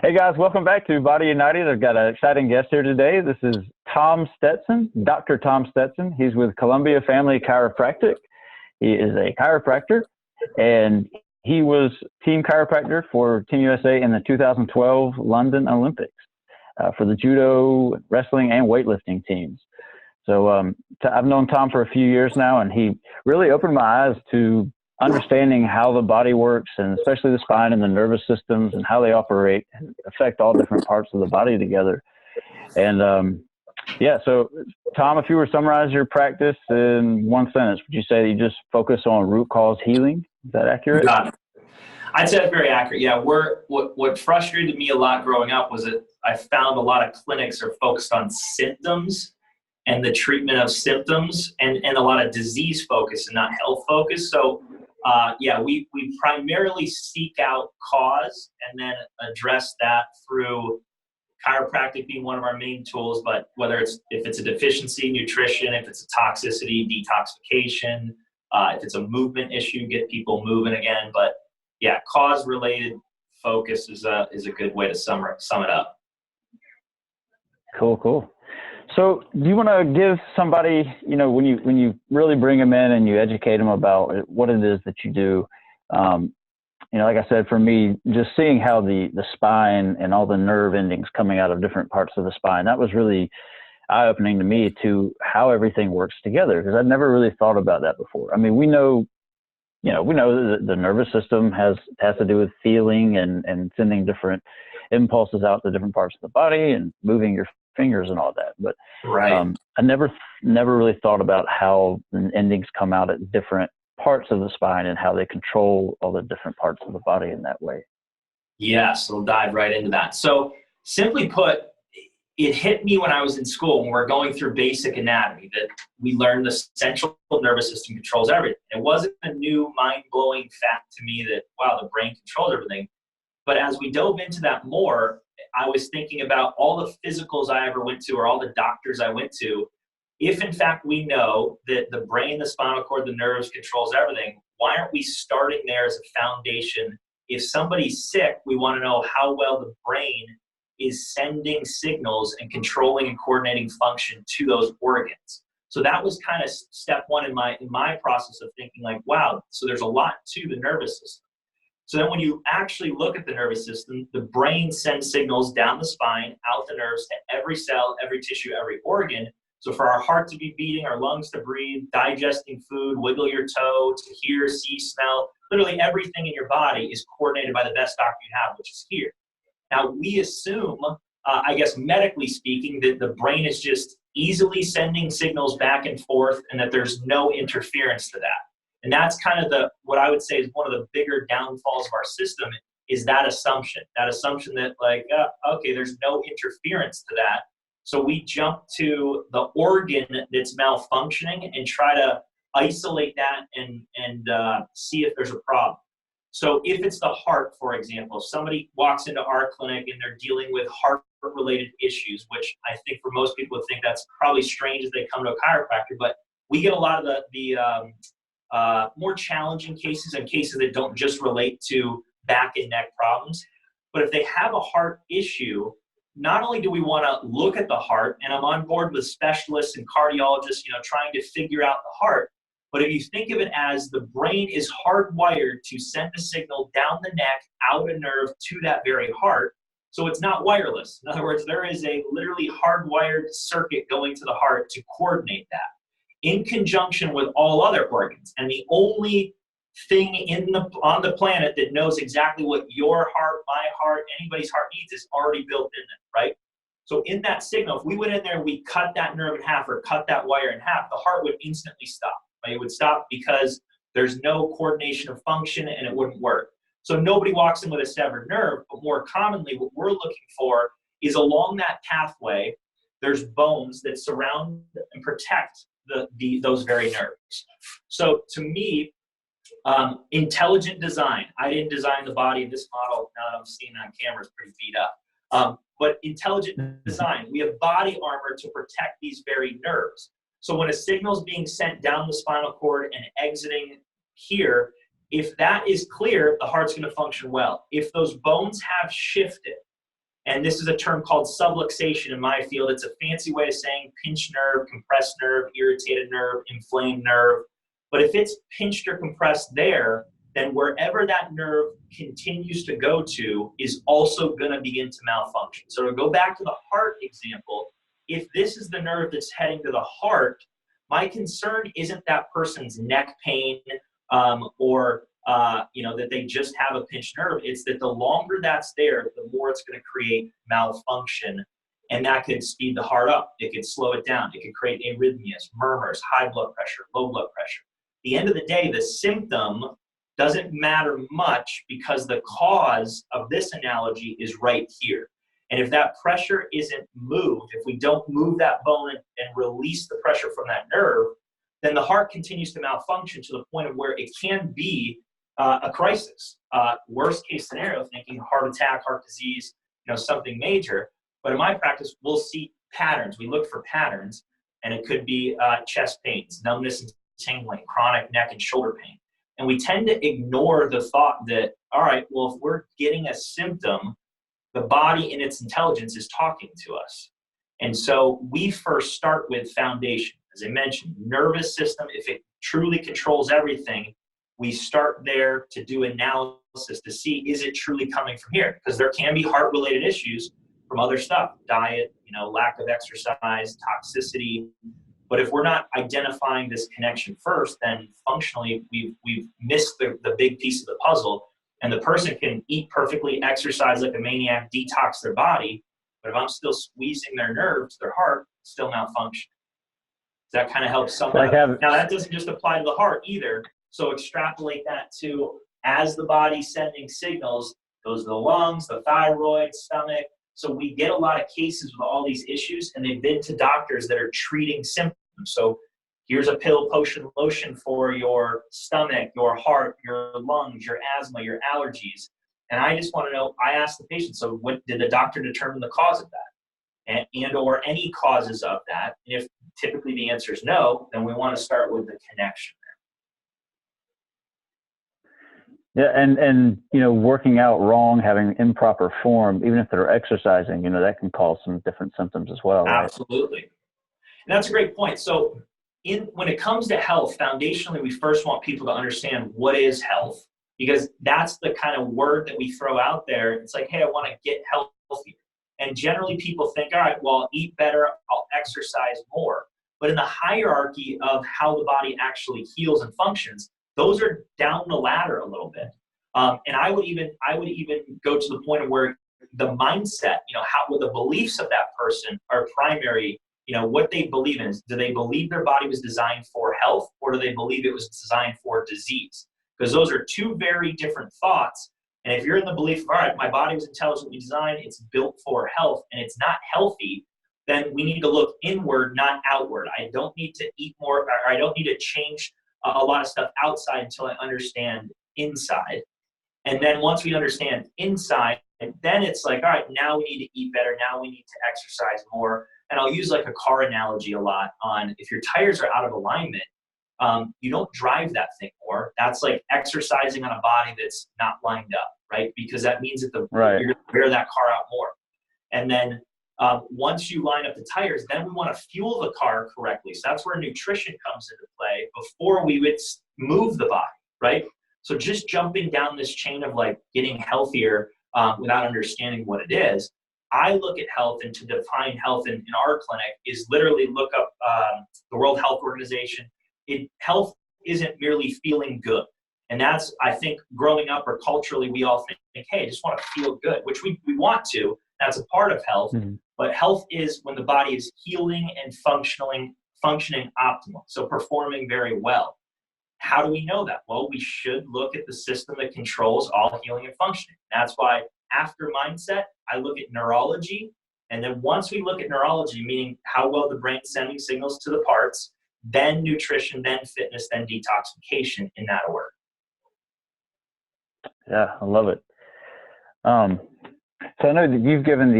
Hey guys, welcome back to Body United. I've got an exciting guest here today. This is Tom Stetson, Dr. Tom Stetson. He's with Columbia Family Chiropractic. He is a chiropractor, and he was team chiropractor for Team USA in the 2012 London Olympics for the judo, wrestling, and weightlifting teams. So I've known Tom for a few years now, and he really opened my eyes to understanding how the body works, and especially the spine and the nervous systems and how they operate and affect all different parts of the body together. And so Tom, if you were to summarize your practice in one sentence, would you say that you just focus on root cause healing? Is that accurate? I'd say that's very accurate. Yeah, what frustrated me a lot growing up was that I found a lot of clinics are focused on symptoms and the treatment of symptoms, and a lot of disease focus and not health focus. So we primarily seek out cause and then address that through chiropractic being one of our main tools. But if it's a deficiency, nutrition, if it's a toxicity, detoxification, if it's a movement issue, get people moving again. But yeah, cause related focus is a good way to sum it up. Cool. So do you want to give somebody, when you really bring them in and you educate them about what it is that you do, like I said, for me, just seeing how the spine and all the nerve endings coming out of different parts of the spine, that was really eye-opening to me to how everything works together, because I'd never really thought about that before. I mean, we know that the nervous system has to do with feeling and sending different impulses out to different parts of the body and moving your fingers and all that, but right. I never really thought about how the endings come out at different parts of the spine and how they control all the different parts of the body in that way. Yes, we'll dive right into that. So simply put, it hit me when I was in school, when we're going through basic anatomy, that we learned the central nervous system controls everything. It wasn't a new mind-blowing fact to me that, wow, the brain controls everything. But as we dove into that more, I was thinking about all the physicals I ever went to, or all the doctors I went to. If in fact we know that the brain, the spinal cord, the nerves controls everything, why aren't we starting there as a foundation? If somebody's sick, we want to know how well the brain is sending signals and controlling and coordinating function to those organs. So that was kind of step one in my process of thinking, like, wow, so there's a lot to the nervous system. So then when you actually look at the nervous system, the brain sends signals down the spine, out the nerves, to every cell, every tissue, every organ. So for our heart to be beating, our lungs to breathe, digesting food, wiggle your toe, to hear, see, smell, literally everything in your body is coordinated by the best doctor you have, which is here. Now we assume, medically speaking, that the brain is just easily sending signals back and forth and that there's no interference to that. And that's kind of what I would say is one of the bigger downfalls of our system, is that assumption that there's no interference to that. So we jump to the organ that's malfunctioning and try to isolate that and see if there's a problem. So if it's the heart, for example, if somebody walks into our clinic and they're dealing with heart-related issues, which I think for most people would think that's probably strange as they come to a chiropractor, but we get a lot of the more challenging cases and cases that don't just relate to back and neck problems. But if they have a heart issue, not only do we want to look at the heart, and I'm on board with specialists and cardiologists, trying to figure out the heart, but if you think of it as the brain is hardwired to send a signal down the neck, out a nerve to that very heart, so it's not wireless. In other words, there is a literally hardwired circuit going to the heart to coordinate that, in conjunction with all other organs. And the only thing on the planet that knows exactly what your heart, my heart, anybody's heart needs is already built in it, right? So in that signal, if we went in there and we cut that nerve in half or cut that wire in half, the heart would instantly stop, right? It would stop because there's no coordination of function and it wouldn't work. So nobody walks in with a severed nerve, but more commonly what we're looking for is along that pathway, there's bones that surround and protect those very nerves. So to me, intelligent design. I didn't design the body in this model. Now that I'm seeing on camera, it's pretty beat up. But intelligent design. We have body armor to protect these very nerves. So when a signal is being sent down the spinal cord and exiting here, if that is clear, the heart's going to function well. If those bones have shifted, And this is a term called subluxation in my field. It's a fancy way of saying pinched nerve, compressed nerve, irritated nerve, inflamed nerve. But if it's pinched or compressed there, then wherever that nerve continues to go to is also going to begin to malfunction. So to go back to the heart example, if this is the nerve that's heading to the heart, my concern isn't that person's neck pain or that they just have a pinched nerve. It's that the longer that's there, the more it's going to create malfunction, and that could speed the heart up. It could slow it down. It could create arrhythmias, murmurs, high blood pressure, low blood pressure. At the end of the day, the symptom doesn't matter much because the cause of this analogy is right here. And if that pressure isn't moved, if we don't move that bone and release the pressure from that nerve, then the heart continues to malfunction to the point of where it can be a crisis. Worst case scenario, thinking heart attack, heart disease, something major. But in my practice, we'll see patterns. We look for patterns, and it could be chest pains, numbness and tingling, chronic neck and shoulder pain. And we tend to ignore the thought that, all right, well, if we're getting a symptom, the body in its intelligence is talking to us. And so we first start with foundation. As I mentioned, nervous system, if it truly controls everything, we start there to do analysis to see, is it truly coming from here? Because there can be heart-related issues from other stuff, diet, lack of exercise, toxicity. But if we're not identifying this connection first, then functionally we've missed the big piece of the puzzle. And the person can eat perfectly, exercise like a maniac, detox their body, but if I'm still squeezing their nerves, their heart, still malfunction. That kind of helps someone. Now, that doesn't just apply to the heart either. So extrapolate that to, as the body's sending signals, goes to the lungs, the thyroid, stomach. So we get a lot of cases with all these issues, and they've been to doctors that are treating symptoms. So here's a pill, potion, lotion for your stomach, your heart, your lungs, your asthma, your allergies. And I just want to know, I asked the patient, so what did the doctor determine the cause of that? And or any causes of that? And if typically the answer is no, then we want to start with the connection there. Yeah, and working out wrong, having improper form, even if they're exercising, that can cause some different symptoms as well. Absolutely. Right? And that's a great point. So when it comes to health, foundationally, we first want people to understand what is health, because that's the kind of word that we throw out there. It's like, hey, I want to get healthier. And generally people think, all right, well, I'll eat better, I'll exercise more. But in the hierarchy of how the body actually heals and functions, those are down the ladder a little bit. And I would even go to the point of where the mindset, how the beliefs of that person are primary. What they believe in is, do they believe their body was designed for health, or do they believe it was designed for disease? Because those are two very different thoughts. And if you're in the belief, all right, my body was intelligently designed, it's built for health, and it's not healthy, then we need to look inward, not outward. I don't need to eat more, or I don't need to change a lot of stuff outside until I understand inside. And then once we understand inside, then it's like, all right, now we need to eat better. Now we need to exercise more. And I'll use like a car analogy a lot on, if your tires are out of alignment, you don't drive that thing more. That's like exercising on a body that's not lined up, right? Because that means that you're going to wear that car out more. And then once you line up the tires, then we want to fuel the car correctly. So that's where nutrition comes into play before we would move the body, right? So just jumping down this chain of like getting healthier without understanding what it is, I look at health, and to define health in our clinic is literally look up the World Health Organization. Health isn't merely feeling good. And that's, I think, growing up or culturally, we all think, hey, I just want to feel good, which we want to. That's a part of health. Mm-hmm. But health is when the body is healing and functioning optimal, so performing very well. How do we know that? Well, we should look at the system that controls all healing and functioning. That's why after mindset, I look at neurology. And then once we look at neurology, meaning how well the brain's sending signals to the parts, then nutrition, then fitness, then detoxification, in that order. Yeah, I love it. So I know that you've given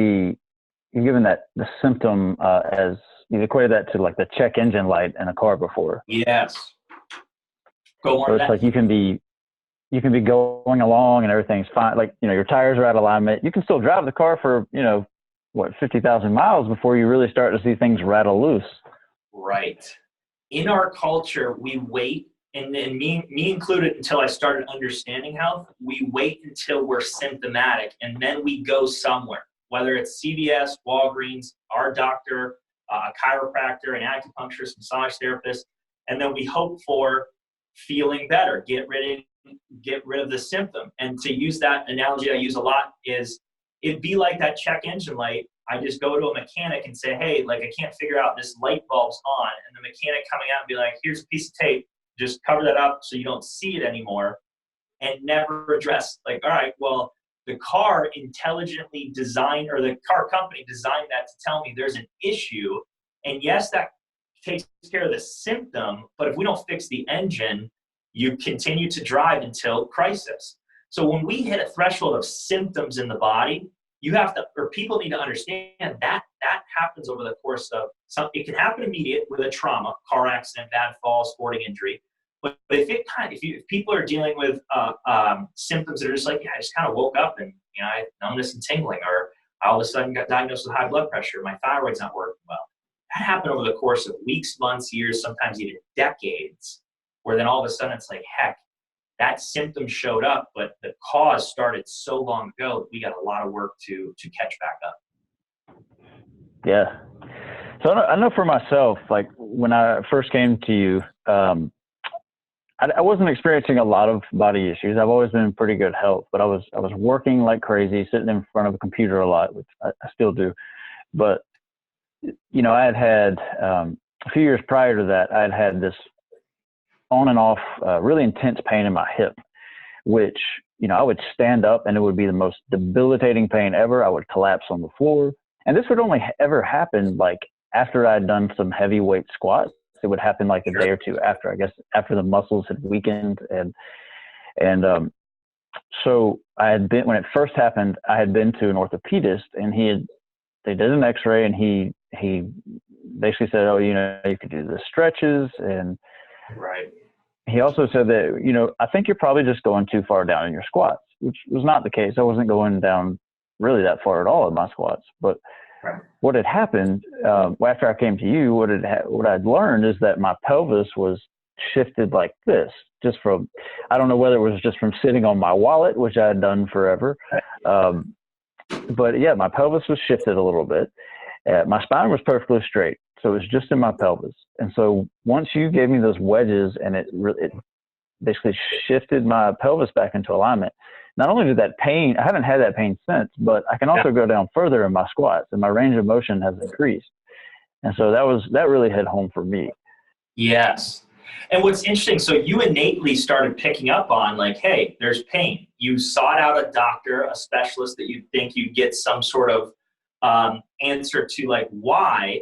the symptom as you equated that to like the check engine light in a car before. Yes. Go on. So it's like you can be you can be going along and everything's fine. Like, your tires are out of alignment. You can still drive the car for, 50,000 miles before you really start to see things rattle loose. Right. In our culture, we wait, and me included, until I started understanding health, we wait until we're symptomatic, and then we go somewhere, whether it's CVS, Walgreens, our doctor, a chiropractor, an acupuncturist, massage therapist, and then we hope for feeling better, get rid of the symptom. And to use that analogy I use a lot is, it'd be like that check engine light. I just go to a mechanic and say, hey, like, I can't figure out, this light bulb's on. And the mechanic coming out and be like, here's a piece of tape, just cover that up so you don't see it anymore, and never address, like, all right, well, the car intelligently designed, or the car company designed that to tell me there's an issue. And yes, that takes care of the symptom, but if we don't fix the engine, you continue to drive until crisis. So when we hit a threshold of symptoms in the body, people need to understand that happens over the course of it can happen immediate with a trauma, car accident, bad fall, sporting injury. But if people are dealing with symptoms that are just like, I just kind of woke up and I had numbness and tingling, or I all of a sudden got diagnosed with high blood pressure, my thyroid's not working well. That happened over the course of weeks, months, years, sometimes even decades, where then all of a sudden it's like, heck, that symptom showed up, but the cause started so long ago that we got a lot of work to catch back up. Yeah. So I know for myself, like when I first came to you, I wasn't experiencing a lot of body issues. I've always been in pretty good health, but I was working like crazy, sitting in front of a computer a lot, which I still do. But, I had a few years prior to that, I had this on and off, really intense pain in my hip, which, I would stand up and it would be the most debilitating pain ever. I would collapse on the floor. And this would only ever happen like after I'd done some heavyweight squats. It would happen like a day or two after, I guess, after the muscles had weakened. So I had been, when it first happened, I had been to an orthopedist, and they did an x-ray, and he basically said, oh, you could do the stretches. And right. He also said that, I think you're probably just going too far down in your squats, which was not the case. I wasn't going down really that far at all in my squats. But what had happened after I came to you, what I'd learned is that my pelvis was shifted like this, just from, I don't know whether it was just from sitting on my wallet, which I had done forever. But yeah, my pelvis was shifted a little bit. My spine was perfectly straight. So it was just in my pelvis. And so once you gave me those wedges, and it basically shifted my pelvis back into alignment, not only did that pain, I haven't had that pain since, but I can also go down further in my squats, and my range of motion has increased. And so that really hit home for me. Yes. And what's interesting, so you innately started picking up on like, hey, there's pain. You sought out a doctor, a specialist that you think you'd get some sort of answer to, like, why.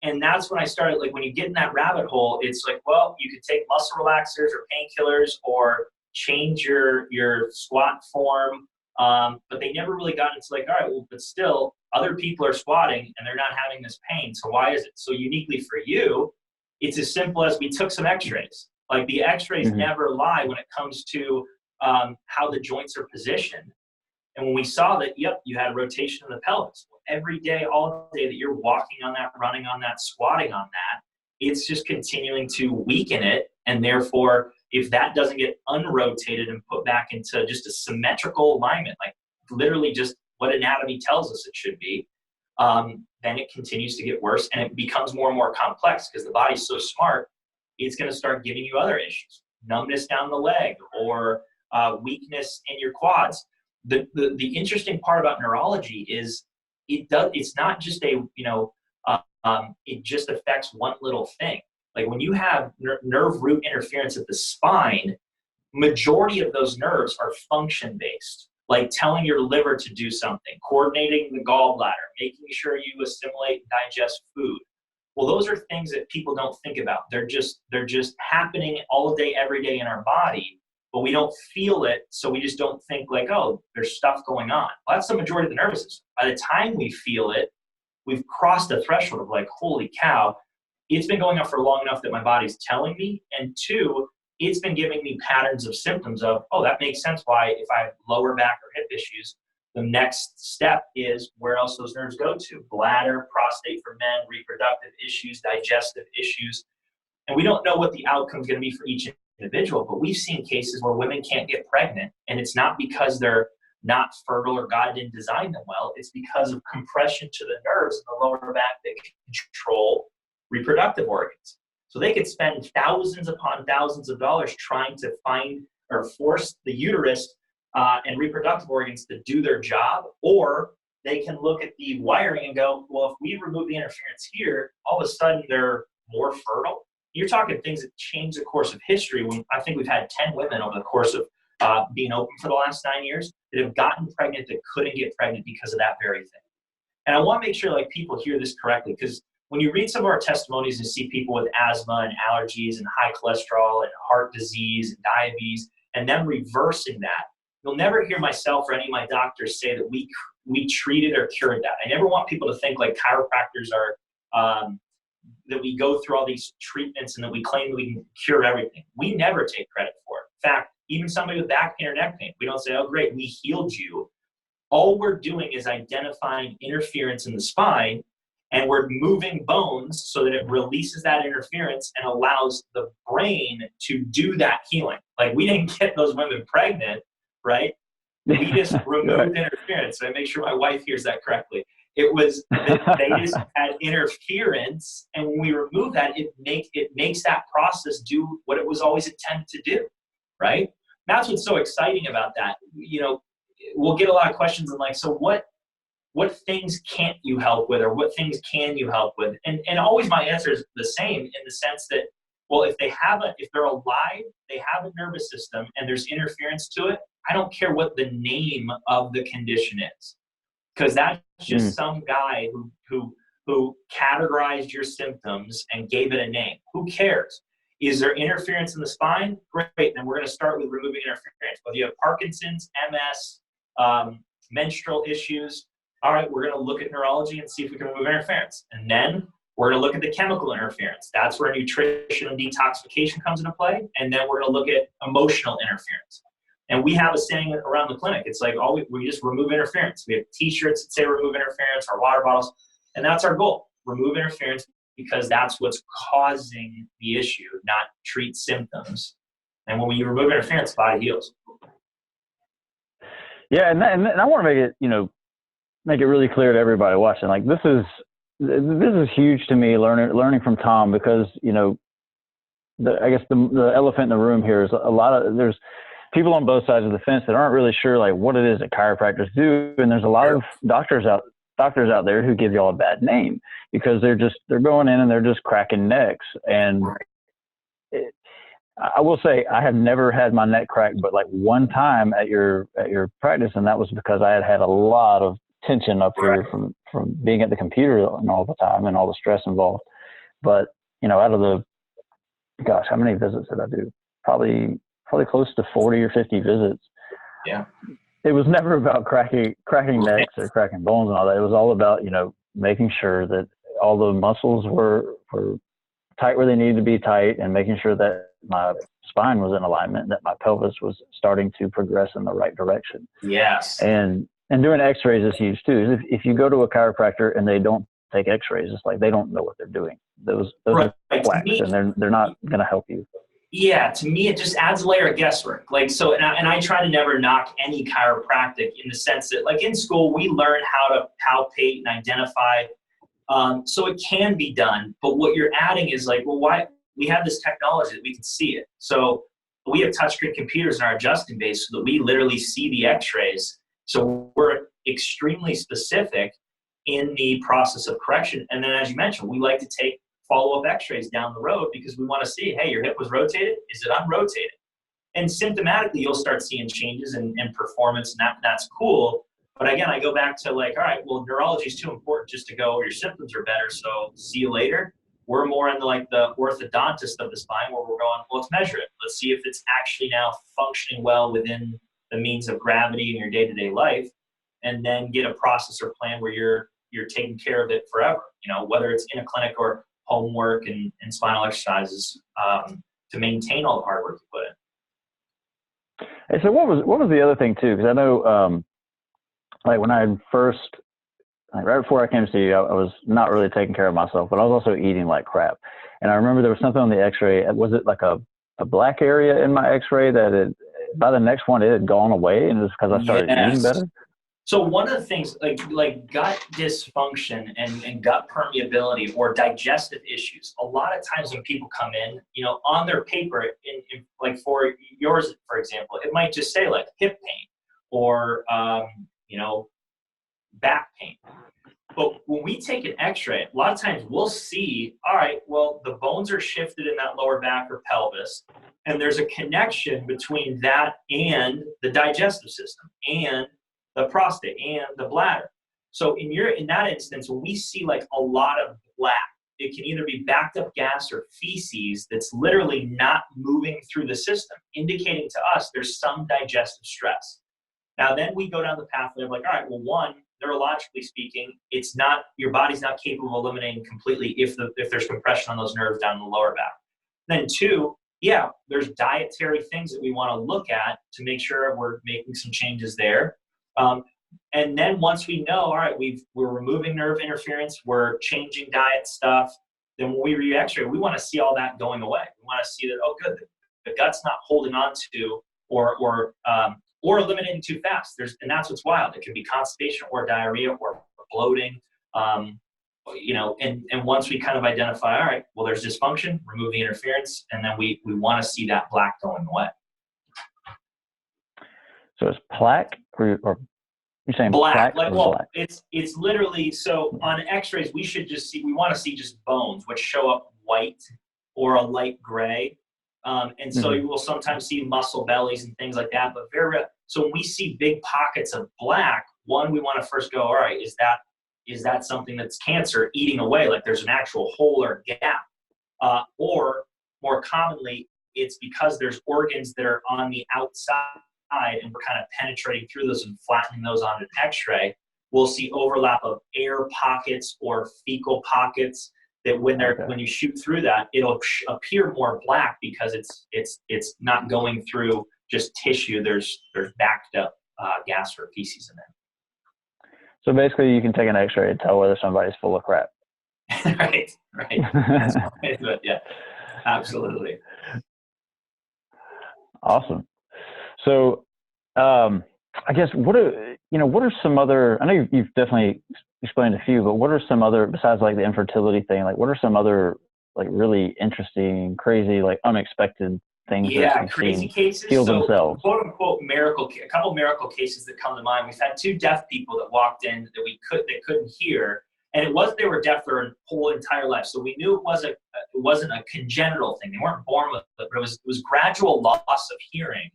And that's when I started, like, when you get in that rabbit hole, it's like, well, you could take muscle relaxers or painkillers or change your squat form. But they never really got into like, all right, well, but still other people are squatting and they're not having this pain. So why is it? So uniquely for you, it's as simple as we took some x-rays. Like the x-rays never lie when it comes to how the joints are positioned. And when we saw that, yep, you had rotation in the pelvis. Every day, all day that you're walking on that, running on that, squatting on that, it's just continuing to weaken it. And therefore, if that doesn't get unrotated and put back into just a symmetrical alignment, like literally just what anatomy tells us it should be, then it continues to get worse and it becomes more and more complex because the body's so smart, it's going to start giving you other issues, numbness down the leg or weakness in your quads. The interesting part about neurology is it's not just it just affects one little thing. Like when you have nerve root interference at the spine, majority of those nerves are function based, like telling your liver to do something, coordinating the gallbladder, making sure you assimilate and digest food. Well, those are things that people don't think about. They're just happening all day, every day in our body, but we don't feel it. So we just don't think like, oh, there's stuff going on. Well, that's the majority of the nervous system. By the time we feel it, we've crossed the threshold of like, holy cow, it's been going on for long enough that my body's telling me. And two, it's been giving me patterns of symptoms of, oh, that makes sense why if I have lower back or hip issues, the next step is where else those nerves go to. Bladder, prostate for men, reproductive issues, digestive issues. And we don't know what the outcome is going to be for each individual, but we've seen cases where women can't get pregnant, and it's not because they're not fertile or God didn't design them well. It's because of compression to the nerves in the lower back that control reproductive organs. So they could spend thousands upon thousands of dollars trying to find or force the uterus and reproductive organs to do their job, or they can look at the wiring and go, well, if we remove the interference here, all of a sudden they're more fertile. You're talking things that change the course of history. When I think we've had 10 women over the course of being open for the last 9 years that have gotten pregnant that couldn't get pregnant because of that very thing. And I want to make sure like people hear this correctly, because when you read some of our testimonies and see people with asthma and allergies and high cholesterol and heart disease and diabetes and them reversing that, you'll never hear myself or any of my doctors say that we treated or cured that. I never want people to think like chiropractors are that we go through all these treatments and that we claim that we can cure everything. We never take credit for it. In fact, even somebody with back pain or neck pain, we don't say, oh, great, we healed you. All we're doing is identifying interference in the spine, and we're moving bones so that it releases that interference and allows the brain to do that healing. Like, we didn't get those women pregnant, right? We just removed interference. So I make sure my wife hears that correctly. It was that they just had interference, and when we remove that, it makes that process do what it was always intended to do, right? That's what's so exciting about that. You know, we'll get a lot of questions on like, so what things can't you help with, or what things can you help with? And always my answer is the same, in the sense that, well, if they're alive, they have a nervous system, and there's interference to it, I don't care what the name of the condition is. Because that's just some guy who categorized your symptoms and gave it a name. Who cares? Is there interference in the spine? Great. Then we're going to start with removing interference. Whether you have Parkinson's, MS, menstrual issues, all right, we're going to look at neurology and see if we can remove interference. And then we're going to look at the chemical interference. That's where nutrition and detoxification comes into play. And then we're going to look at emotional interference. And we have a saying around the clinic. It's like, we just remove interference. We have T-shirts that say remove interference, our water bottles, and that's our goal. Remove interference, because that's what's causing the issue, not treat symptoms. And when we remove interference, the body heals. Yeah, and I want to make it really clear to everybody watching. Like, this is huge to me, learning from Tom, because I guess the elephant in the room here is there's people on both sides of the fence that aren't really sure like what it is that chiropractors do, and there's a lot of doctors out there who give y'all a bad name because they're going in and they're just cracking necks. And I will say I have never had my neck cracked, but like one time at your practice, and that was because I had a lot of tension up here from being at the computer and all the time and all the stress involved. But out of the, gosh, how many visits did I do? Probably close to 40 or 50 visits. Yeah. It was never about cracking necks or cracking bones and all that. It was all about, making sure that all the muscles were tight where they needed to be tight, and making sure that my spine was in alignment, that my pelvis was starting to progress in the right direction. Yes. And doing x-rays is huge too. If you go to a chiropractor and they don't take x-rays, it's like they don't know what they're doing. Those are quacks, and they're not going to help you. Yeah, to me, it just adds a layer of guesswork. Like, so, and I try to never knock any chiropractic, in the sense that, like, in school, we learn how to palpate and identify. So it can be done, but what you're adding is like, well, why? We have this technology that we can see it. So we have touchscreen computers in our adjusting base so that we literally see the x-rays. So we're extremely specific in the process of correction. And then, as you mentioned, we like to take follow-up x-rays down the road, because we want to see, hey, your hip was rotated, is it unrotated? And symptomatically, you'll start seeing changes in performance, and that's cool. But again, I go back to like, all right, well, neurology is too important just to go, your symptoms are better, so see you later. We're more into like the orthodontist of the spine, where we're going, well, let's measure it. Let's see if it's actually now functioning well within the means of gravity in your day-to-day life, and then get a process or plan where you're taking care of it forever. Whether it's in a clinic or homework and spinal exercises to maintain all the hard work you put in. And so what was the other thing too? Because I know, like when I had first, like right before I came to see you, I was not really taking care of myself, but I was also eating like crap. And I remember there was something on the X-ray. Was it like a black area in my X-ray that by the next one it had gone away, and it was because I started eating better? So one of the things like gut dysfunction and gut permeability or digestive issues, a lot of times when people come in, on their paper, like for yours, for example, it might just say like hip pain or, back pain. But when we take an X-ray, a lot of times we'll see, all right, well, the bones are shifted in that lower back or pelvis, and there's a connection between that and the digestive system and the prostate and the bladder. So in that instance, when we see like a lot of black, it can either be backed up gas or feces that's literally not moving through the system, indicating to us there's some digestive stress. Now, then we go down the pathway of like, all right, well, one, neurologically speaking, your body's not capable of eliminating completely if there's compression on those nerves down in the lower back. Then two, yeah, there's dietary things that we want to look at to make sure we're making some changes there. And then once we know, all right, we're removing nerve interference, we're changing diet stuff, then when we re-X-ray, we want to see all that going away. We want to see that, oh, good, the gut's not holding on to or eliminating too fast. And that's what's wild. It can be constipation or diarrhea or bloating. And once we kind of identify, all right, well, there's dysfunction, remove the interference, and then we want to see that plaque going away. So it's plaque or you're saying black? Black? It's literally, so on X-rays, we want to see just bones, which show up white or a light gray. And so you will sometimes see muscle bellies and things like that, but so when we see big pockets of black, one, we want to first go, all right, is that something that's cancer eating away? Like there's an actual hole or gap, or more commonly, it's because there's organs that are on the outside and we're kind of penetrating through those and flattening those on an X-ray. We'll see overlap of air pockets or fecal pockets that when you shoot through that, it'll appear more black because it's not going through just tissue. There's backed up gas or feces in there. So basically, you can take an X-ray and tell whether somebody's full of crap. Right. That's one way to do it. Yeah, absolutely. Awesome. So, I guess what are some other? I know you've definitely explained a few, but what are some other, besides like the infertility thing? Like, what are some other like really interesting, crazy, like unexpected things? Yeah, crazy cases. Heal themselves. Quote unquote a couple of miracle cases that come to mind. We've had 2 deaf people that walked in that couldn't hear, and it wasn't they were deaf their whole entire life. So we knew it wasn't a congenital thing. They weren't born with it, but it was gradual loss of hearing.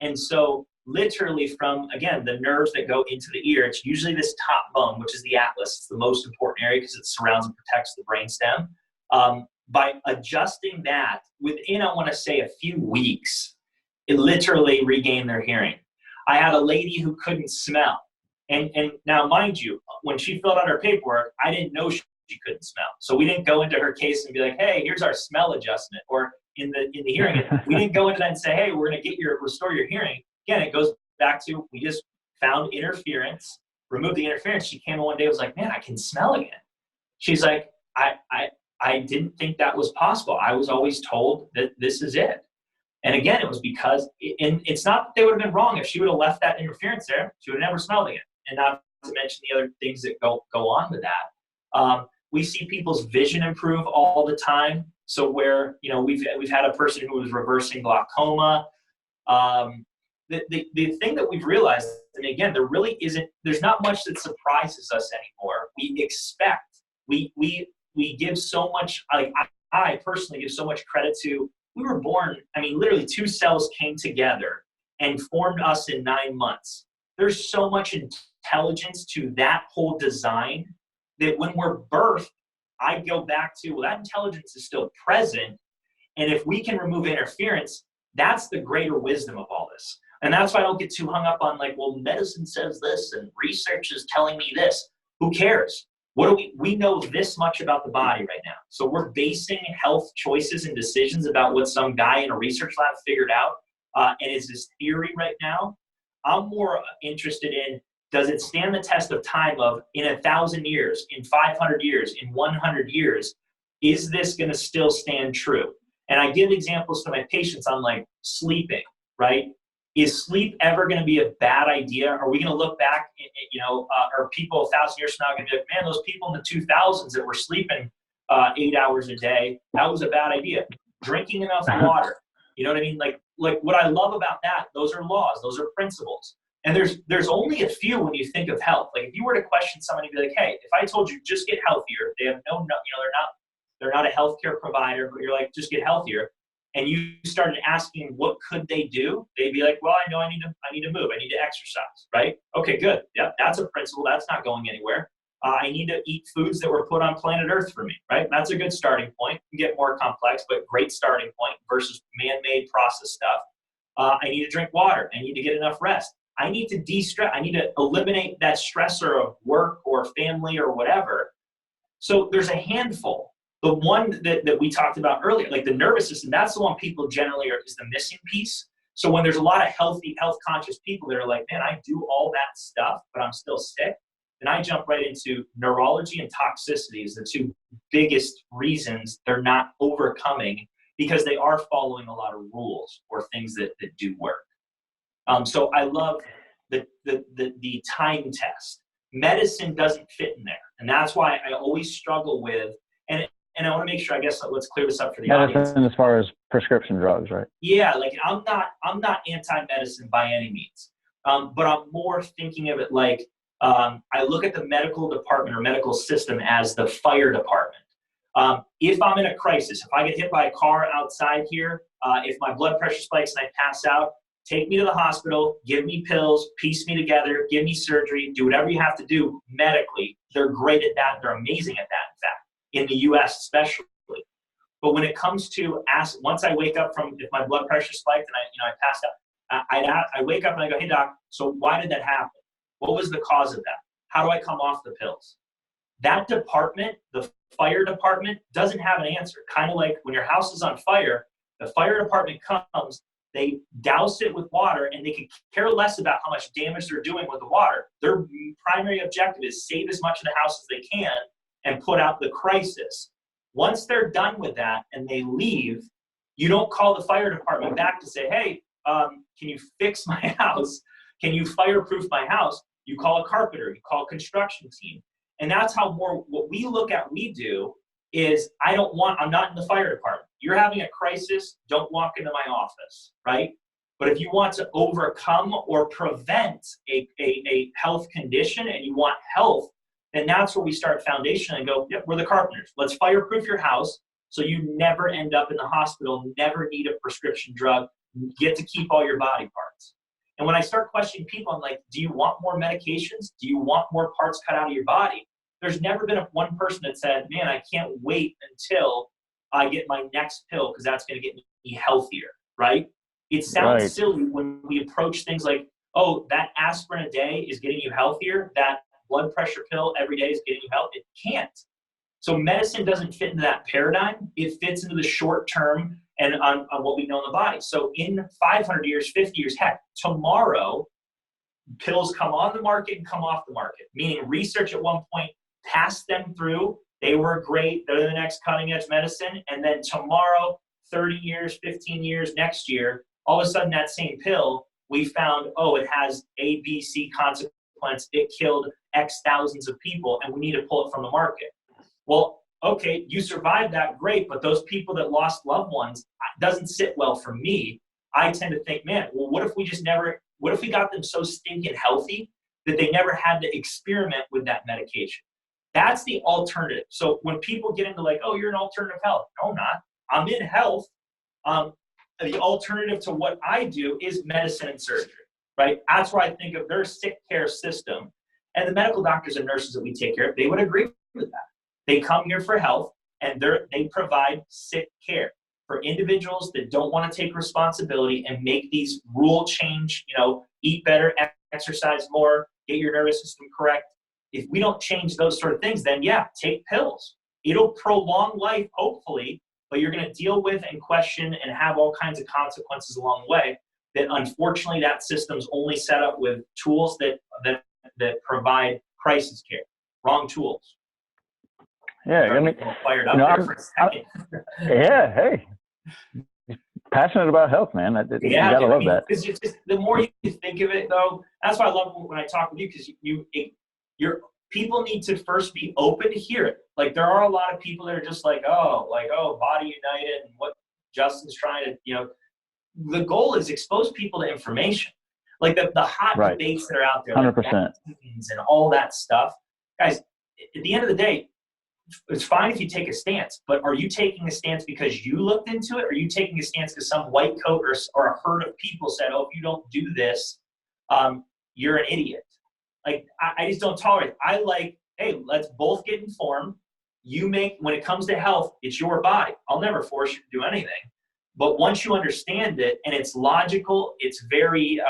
And so literally from, again, the nerves that go into the ear, it's usually this top bone, which is the atlas. It's the most important area because it surrounds and protects the brainstem. By adjusting that within, I want to say, a few weeks, it literally regained their hearing. I had a lady who couldn't smell. And now, mind you, when she filled out her paperwork, I didn't know she couldn't smell. So we didn't go into her case and be like, hey, here's our smell adjustment. Or in the hearing, we didn't go into that and say, hey, we're going to restore your hearing. Again, it goes back to, we just found interference, removed the interference. She came in one day and was like, man, I can smell again. She's like, I didn't think that was possible. I was always told that this is it. And again, it was because, and it's not that they would have been wrong. If she would have left that interference there, she would have never smelled again. And not to mention the other things that go on with that. We see people's vision improve all the time. So where, we've had a person who was reversing glaucoma. The thing that we've realized, and again, there's not much that surprises us anymore. We give so much, I personally give so much credit to, we were born, literally 2 cells came together and formed us in 9 months. There's so much intelligence to that whole design that when we're birthed, I go back to, well, that intelligence is still present. And if we can remove interference, that's the greater wisdom of all this. And that's why I don't get too hung up on well, medicine says this and research is telling me this. Who cares? We know this much about the body right now. So we're basing health choices and decisions about what some guy in a research lab figured out, and is this theory right now. I'm more interested in, does it stand the test of time of in 1,000 years, in 500 years, in 100 years, is this going to still stand true? And I give examples to my patients on like sleeping, right? Is sleep ever going to be a bad idea? Are we going to look back, are people 1,000 years from now going to be like, man, those people in the 2000s that were sleeping 8 hours a day, that was a bad idea. Drinking enough water, you know what I mean? Like what I love about that, those are laws, those are principles. And there's only a few when you think of health. Like if you were to question somebody, be like, hey, if I told you just get healthier, they have they're not a healthcare provider, but you're like, just get healthier. And you started asking what could they do, they'd be like, well, I know I need to move, I need to exercise, right? Okay, good. Yep, that's a principle. That's not going anywhere. I need to eat foods that were put on planet Earth for me, right? That's a good starting point. You can get more complex, but great starting point versus man-made processed stuff. I need to drink water. I need to get enough rest. I need to de-stress. I need to eliminate that stressor of work or family or whatever. So there's a handful. The one that we talked about earlier, like the nervous system, that's the one people generally is the missing piece. So when there's a lot of health conscious people that are like, man, I do all that stuff, but I'm still sick, then I jump right into neurology and toxicity is the two biggest reasons they're not overcoming, because they are following a lot of rules or things that do work. So I love the time test. Medicine doesn't fit in there. And that's why I always struggle with, and I want to make sure, I guess, let's clear this up for the audience. Medicine as far as prescription drugs, right? Yeah, like I'm not anti-medicine by any means, but I'm more thinking of it like I look at the medical department or medical system as the fire department. If I'm in a crisis, if I get hit by a car outside here, if my blood pressure spikes and I pass out, take me to the hospital, give me pills, piece me together, give me surgery, do whatever you have to do medically. They're great at that. They're amazing at that, in fact, in the US especially. But when it comes to once I wake up from, if my blood pressure spiked and I passed out, I wake up and I go, hey doc, so why did that happen? What was the cause of that? How do I come off the pills? That department, the fire department, doesn't have an answer. Kind of like when your house is on fire, the fire department comes, they douse it with water, and they can care less about how much damage they're doing with the water. Their primary objective is save as much of the house as they can and put out the crisis. Once they're done with that and they leave, you don't call the fire department back to say, hey, can you fix my house? Can you fireproof my house? You call a carpenter, you call a construction team. And that's how what we look at, we do is I'm not in the fire department. You're having a crisis, don't walk into my office, right? But if you want to overcome or prevent a health condition and you want health, then that's where we start foundation and go, yep, we're the carpenters. Let's fireproof your house so you never end up in the hospital, never need a prescription drug, get to keep all your body parts. And when I start questioning people, I'm like, do you want more medications? Do you want more parts cut out of your body? There's never been one person that said, man, I can't wait until I get my next pill because that's going to get me healthier, right? It sounds silly when we approach things like, oh, that aspirin a day is getting you healthier. That blood pressure pill every day is getting you healthy. It can't. So medicine doesn't fit into that paradigm. It fits into the short term and on what we know in the body. So in 500 years, 50 years, heck, tomorrow, pills come on the market and come off the market, meaning research at one point passed them through. They were great. They're the next cutting edge medicine. And then tomorrow, 30 years, 15 years, next year, all of a sudden that same pill, we found, oh, it has A, B, C consequence. It killed X thousands of people and we need to pull it from the market. Well, okay, you survived that, great, but those people that lost loved ones doesn't sit well for me. I tend to think, man, well, what if we got them so stinking healthy that they never had to experiment with that medication? That's the alternative. So when people get into like, oh, you're an alternative health. No, I'm not. I'm in health. The alternative to what I do is medicine and surgery, right? That's where I think of their sick care system. And the medical doctors and nurses that we take care of, they would agree with that. They come here for health and they provide sick care for individuals that don't want to take responsibility and make these rule change, eat better, exercise more, get your nervous system correct. if we don't change those sort of things, then yeah, take pills. It'll prolong life, hopefully, but you're going to deal with and question and have all kinds of consequences along the way that unfortunately that system's only set up with tools that provide crisis care. Wrong tools. Yeah, I mean, fired up there for a second. Yeah, hey, passionate about health, man. You gotta love that. Because the more you think of it, though, that's why I love when I talk with you, because people need to first be open to hear it. Like, there are a lot of people that are just like, oh, Body United and what Justin's trying to, the goal is expose people to information. Like the hot debates that are out there, 100%, like and all that stuff. Guys, at the end of the day, it's fine if you take a stance, but are you taking a stance because you looked into it? Or are you taking a stance because some white coat or a herd of people said, oh, if you don't do this, you're an idiot? Like, I just don't tolerate it. I like, hey, let's both get informed. When it comes to health, it's your body. I'll never force you to do anything. But once you understand it and it's logical, it's very,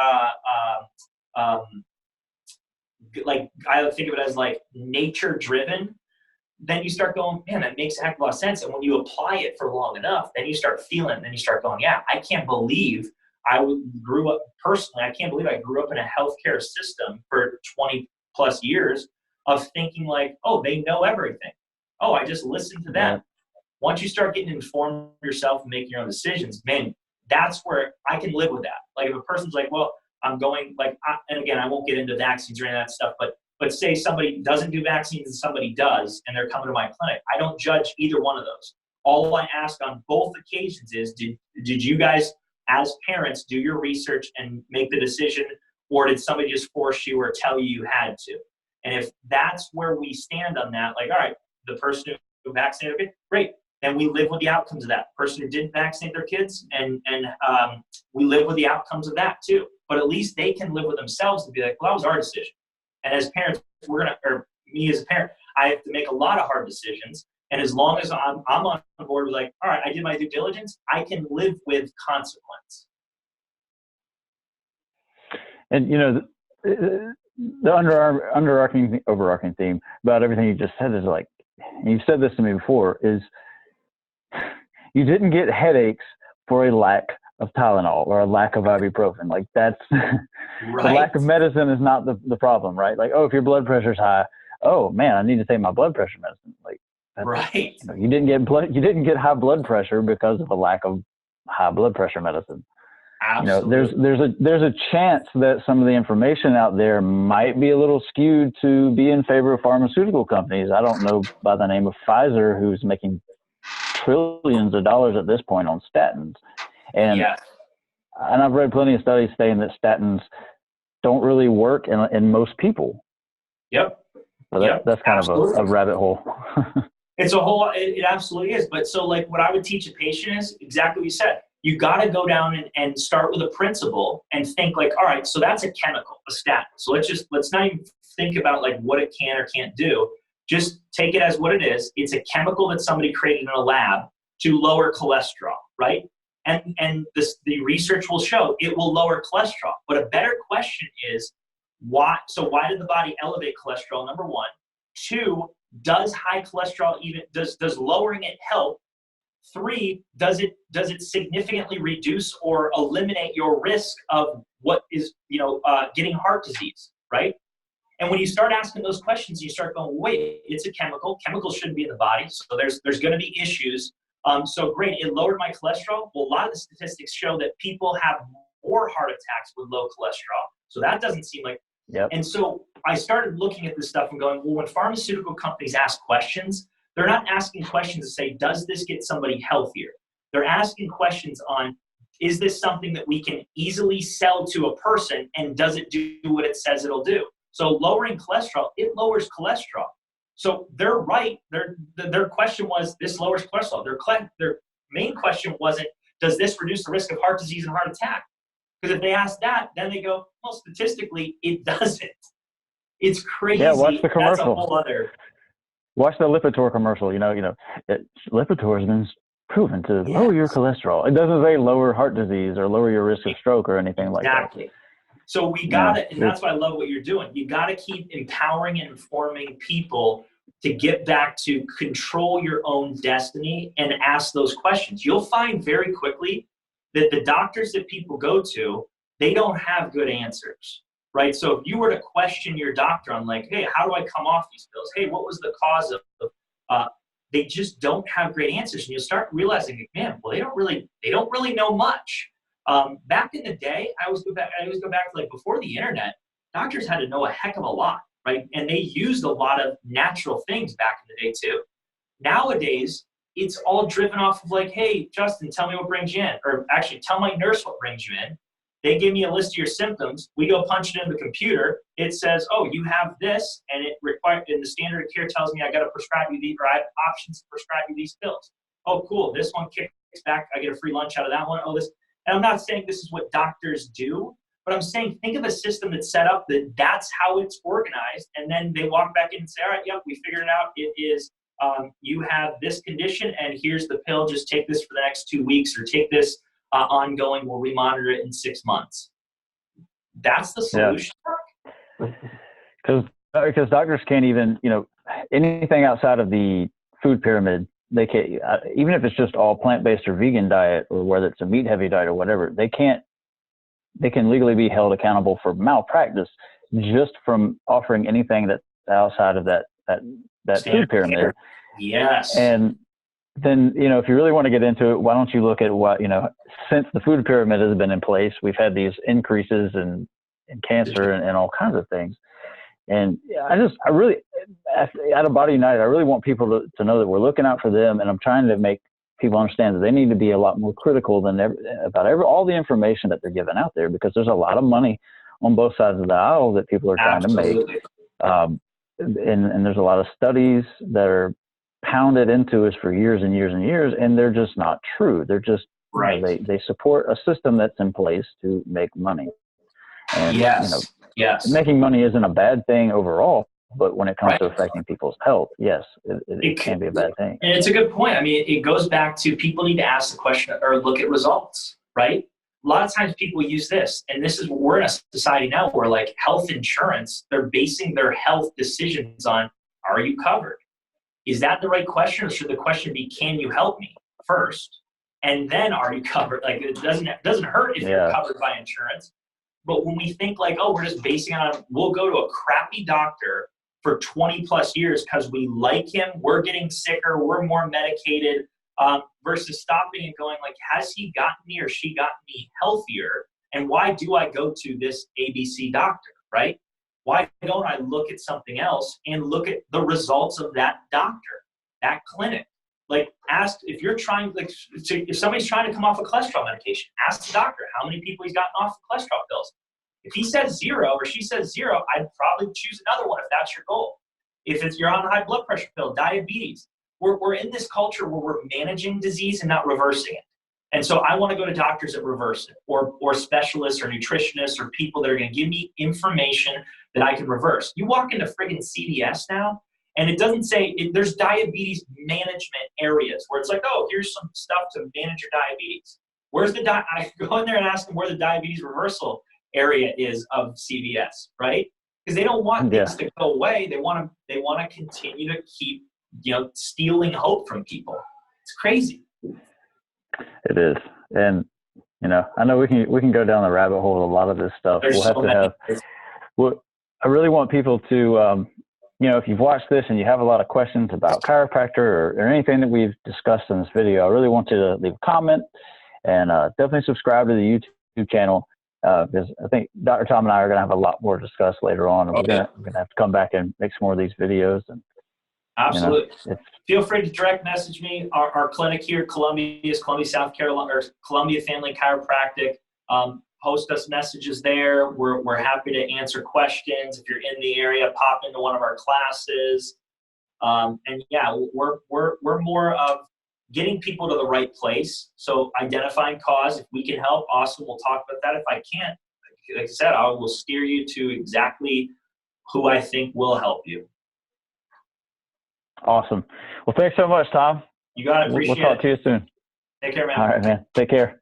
like, I think of it as like nature driven. Then you start going, man, that makes a heck of a lot of sense. And when you apply it for long enough, then you start feeling, then you start going, yeah, I can't believe I grew up in a healthcare system for 20 plus years of thinking like, oh, they know everything. Oh, I just listen to them. Once you start getting informed yourself and making your own decisions, man, that's where I can live with that. Like, if a person's like, well, I'm going, like, and again, I won't get into vaccines or any of that stuff, but say somebody doesn't do vaccines and somebody does, and they're coming to my clinic, I don't judge either one of those. All I ask on both occasions is, did you guys as parents do your research and make the decision, or did somebody just force you or tell you you had to? And if that's where we stand on that, like, all right, the person who vaccinated their kid, great. And we live with the outcomes of that. The person who didn't vaccinate their kids, and we live with the outcomes of that too. But at least they can live with themselves and be like, well, that was our decision. And as parents, me as a parent, I have to make a lot of hard decisions. And as long as I'm on board with like, all right, I did my due diligence, I can live with consequence. And, the overarching theme about everything you just said is like, and you've said this to me before, is you didn't get headaches for a lack of Tylenol or a lack of ibuprofen. Like, that's the lack of medicine is not the problem, right? Like, oh, if your blood pressure's high, oh man, I need to take my blood pressure medicine. Like, you didn't get high blood pressure because of a lack of high blood pressure medicine. Absolutely. There's a chance that some of the information out there might be a little skewed to be in favor of pharmaceutical companies. I don't know by the name of Pfizer, who's making trillions of dollars at this point on statins. And I've read plenty of studies saying that statins don't really work in most people. Yep. So that's kind of a rabbit hole. It's a whole, it absolutely is. But so like what I would teach a patient is exactly what you said. You got to go down and start with a principle and think like, all right, so that's a chemical, a statin. So let's not even think about like what it can or can't do. Just take it as what it is. It's a chemical that somebody created in a lab to lower cholesterol, right? And the research will show it will lower cholesterol. But a better question is why? So why did the body elevate cholesterol? Number one. Two, does high cholesterol does lowering it help? Three, does it significantly reduce or eliminate your risk of what is getting heart disease, right? And when you start asking those questions, you start going, wait, it's a chemical. Chemicals shouldn't be in the body, so there's going to be issues. So great, it lowered my cholesterol. Well, a lot of the statistics show that people have more heart attacks with low cholesterol. So that doesn't seem like. Yep. And so I started looking at this stuff and going, well, when pharmaceutical companies ask questions, they're not asking questions to say, does this get somebody healthier? They're asking questions on, is this something that we can easily sell to a person, and does it do what it says it'll do? So lowering cholesterol, it lowers cholesterol. So they're right. Their question was, this lowers cholesterol. Their main question wasn't, does this reduce the risk of heart disease and heart attack? Because if they ask that, then they go, well, statistically, it doesn't. It's crazy. Yeah, watch the commercial. That's a whole other. Watch the Lipitor commercial. Lipitor has been proven to lower your cholesterol. It doesn't say lower heart disease or lower your risk of stroke or anything like that. Exactly. So we gotta, and that's why I love what you're doing. You gotta keep empowering and informing people to get back to control your own destiny and ask those questions. You'll find very quickly that the doctors that people go to, they don't have good answers, right? So if you were to question your doctor on like, hey, how do I come off these pills? Hey, what was the cause of, they just don't have great answers. And you'll start realizing, man, well, they don't really know much. Back in the day, I always go back to like before the internet, doctors had to know a heck of a lot, right? And they used a lot of natural things back in the day too. Nowadays, it's all driven off of like, hey, Justin, tell me what brings you in. Or actually, tell my nurse what brings you in. They give me a list of your symptoms. We go punch it in the computer. It says, oh, you have this, and and the standard of care tells me I got to prescribe you these, or I have options to prescribe you these pills. Oh, cool. This one kicks back. I get a free lunch out of that one. Oh, this. And I'm not saying this is what doctors do, but I'm saying think of a system that's set up that's how it's organized, and then they walk back in and say, all right, yep, we figured it out. It is you have this condition, and here's the pill. Just take this for the next 2 weeks, or take this ongoing. We'll remonitor it in 6 months. That's the solution. Because doctors can't even, anything outside of the food pyramid, they can't, even if it's just all plant-based or vegan diet, or whether it's a meat-heavy diet or whatever, they can legally be held accountable for malpractice just from offering anything that's outside of that food pyramid. Yes. And then, if you really want to get into it, why don't you look at what, since the food pyramid has been in place, we've had these increases in cancer and all kinds of things. And I really, at a Body United, I really want people to know that we're looking out for them. And I'm trying to make people understand that they need to be a lot more critical than about all the information that they're giving out there, because there's a lot of money on both sides of the aisle that people are trying to make. And there's a lot of studies that are pounded into us for years and years and years, and they're just not true. They're just, right. They support a system that's in place to make money. And, yes. Making money isn't a bad thing overall, but when it comes to affecting people's health, yes, it can be a bad thing. And it's a good point. I mean, it goes back to people need to ask the question or look at results, right? A lot of times people use this, and this is, we're in a society now where like health insurance, they're basing their health decisions on, are you covered? Is that the right question? Or should the question be, can you help me first? And then are you covered? Like it doesn't hurt if you're covered by insurance. But when we think like, oh, we're just basing it on, we'll go to a crappy doctor for 20 plus years because we like him, we're getting sicker, we're more medicated, versus stopping and going like, has he gotten me or she gotten me healthier? And why do I go to this ABC doctor, right? Why don't I look at something else and look at the results of that doctor, that clinic? Like ask, if you're trying, like if somebody's trying to come off a cholesterol medication, ask the doctor how many people he's gotten off the cholesterol pills. If he says 0 or she says 0, I'd probably choose another one if that's your goal. If you're on a high blood pressure pill, diabetes, we're in this culture where we're managing disease and not reversing it. And so I want to go to doctors that reverse it, or specialists or nutritionists or people that are going to give me information that I can reverse. You walk into friggin' CVS now, and it doesn't say, there's diabetes management areas where it's like, oh, here's some stuff to manage your diabetes. Where's I go in there and ask them where the diabetes reversal area is of CVS, right? Because they don't want things to go away. They want to continue to keep, stealing hope from people. It's crazy. It is. And, I know we can go down the rabbit hole with a lot of this stuff. I really want people to, if you've watched this and you have a lot of questions about chiropractor or anything that we've discussed in this video, I really want you to leave a comment and definitely subscribe to the YouTube channel, because I think Dr. Tom and I are going to have a lot more to discuss later on. And we're going to have to come back and make some more of these videos. And absolutely. Feel free to direct message me. Our clinic here, Columbia, South Carolina, or Columbia Family Chiropractic. Post us messages there. We're happy to answer questions. If you're in the area, pop into one of our classes. And yeah, we're more of getting people to the right place. So identifying cause. If we can help, awesome. We'll talk about that. If I can't, like I said, I will steer you to exactly who I think will help you. Awesome. Well, thanks so much, Tom. You got it. Appreciate it. We'll talk to you soon. Take care, man. All right, man. Take care.